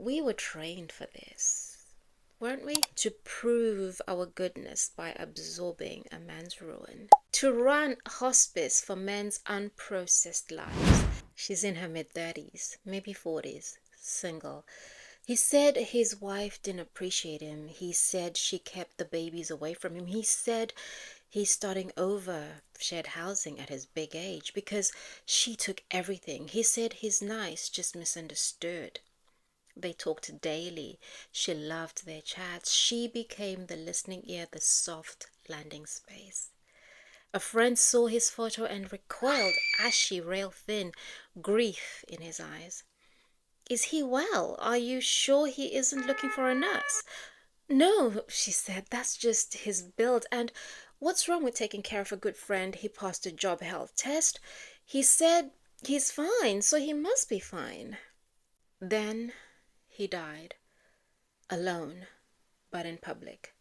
We were trained for this, weren't we? To prove our goodness by absorbing a man's ruin. To run hospice for men's unprocessed lives. She's in her mid-30s, maybe 40s, single. He said his wife didn't appreciate him. He said she kept the babies away from him. He said he's starting over shared housing at his big age because she took everything. He said he's nice, just misunderstood. They talked daily. She loved their chats. She became the listening ear, the soft landing space. A friend saw his photo and recoiled, ashy, rail thin, grief in his eyes. Is he well? Are you sure he isn't looking for a nurse? No, she said, that's just his build. And what's wrong with taking care of a good friend? He passed a job health test. He said he's fine, so he must be fine. Then he died, alone, but in public.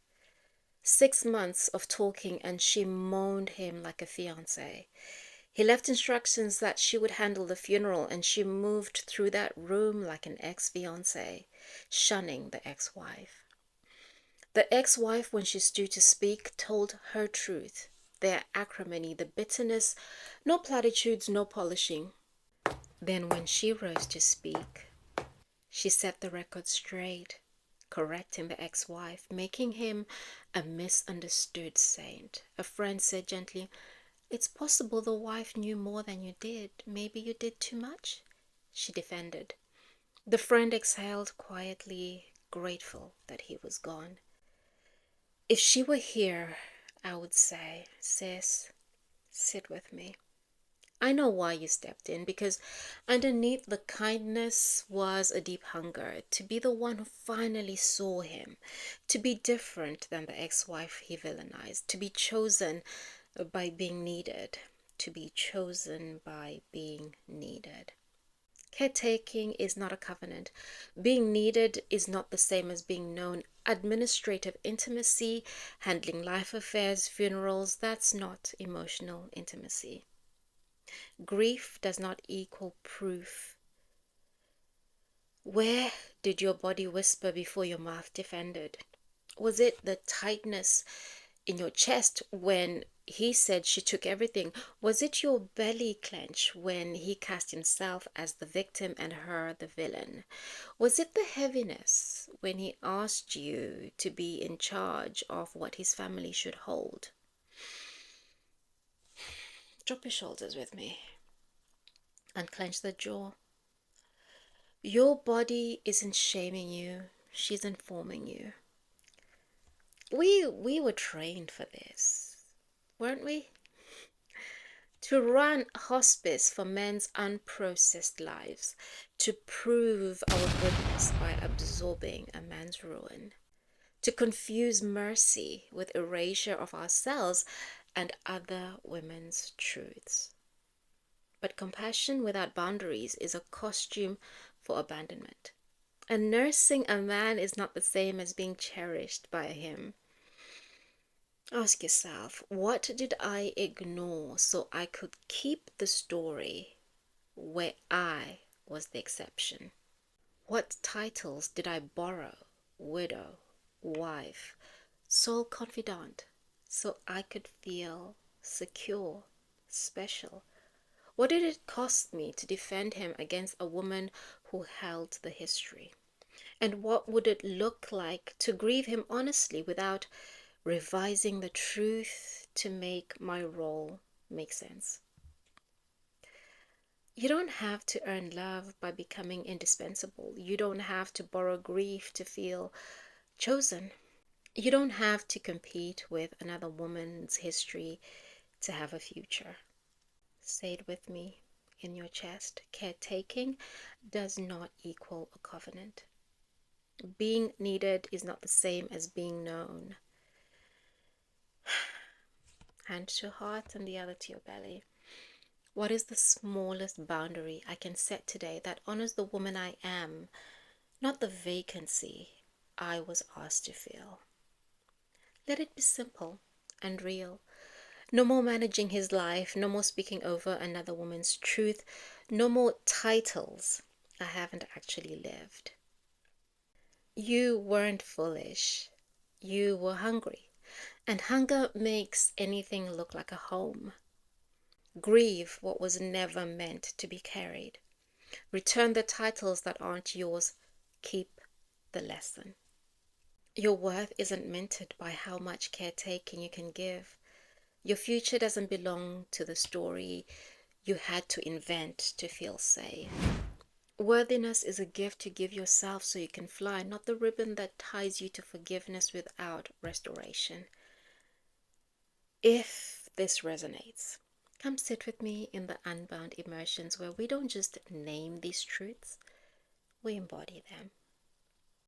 6 months of talking and she moaned him like a fiancé. He left instructions that she would handle the funeral and she moved through that room like an ex-fiancé, shunning the ex-wife. The ex-wife, when she stood to speak, told her truth, their acrimony, the bitterness, no platitudes, no polishing. Then when she rose to speak, she set the record straight, correcting the ex-wife, making him a misunderstood saint. A friend said gently, "It's possible the wife knew more than you did. Maybe you did too much," she defended. The friend exhaled quietly, grateful that he was gone. If she were here, I would say, "Sis, sit with me. I know why you stepped in, because underneath the kindness was a deep hunger to be the one who finally saw him, to be different than the ex-wife he villainized, to be chosen by being needed, to be chosen by being needed." Caretaking is not a covenant. Being needed is not the same as being known. Administrative intimacy, handling life affairs, funerals, that's not emotional intimacy. Grief does not equal proof. Where did your body whisper before your mouth defended? Was it the tightness in your chest when he said she took everything? Was it your belly clench when he cast himself as the victim and her the villain? Was it the heaviness when he asked you to be in charge of what his family should hold? Drop your shoulders with me. Unclench the jaw. Your body isn't shaming you, she's informing you. We were trained for this, weren't we? To run hospice for men's unprocessed lives, to prove our goodness by absorbing a man's ruin, to confuse mercy with erasure of ourselves and other women's truths. But compassion without boundaries is a costume for abandonment. And nursing a man is not the same as being cherished by him. Ask yourself, what did I ignore so I could keep the story where I was the exception? What titles did I borrow? Widow, wife, sole confidant, so I could feel secure, special? What did it cost me to defend him against a woman who held the history? And what would it look like to grieve him honestly without revising the truth to make my role make sense? You don't have to earn love by becoming indispensable. You don't have to borrow grief to feel chosen. You don't have to compete with another woman's history to have a future. Say it with me in your chest. Caretaking does not equal a covenant. Being needed is not the same as being known. Hand to heart and the other to your belly. What is the smallest boundary I can set today that honors the woman I am, not the vacancy I was asked to fill? Let it be simple and real. No more managing his life, no more speaking over another woman's truth, no more titles I haven't actually lived. You weren't foolish. You were hungry. And hunger makes anything look like a home. Grieve what was never meant to be carried. Return the titles that aren't yours. Keep the lesson. Your worth isn't minted by how much caretaking you can give. Your future doesn't belong to the story you had to invent to feel safe. Worthiness is a gift you give yourself so you can fly, not the ribbon that ties you to forgiveness without restoration. If this resonates, come sit with me in the Unbound Emotions, where we don't just name these truths, we embody them.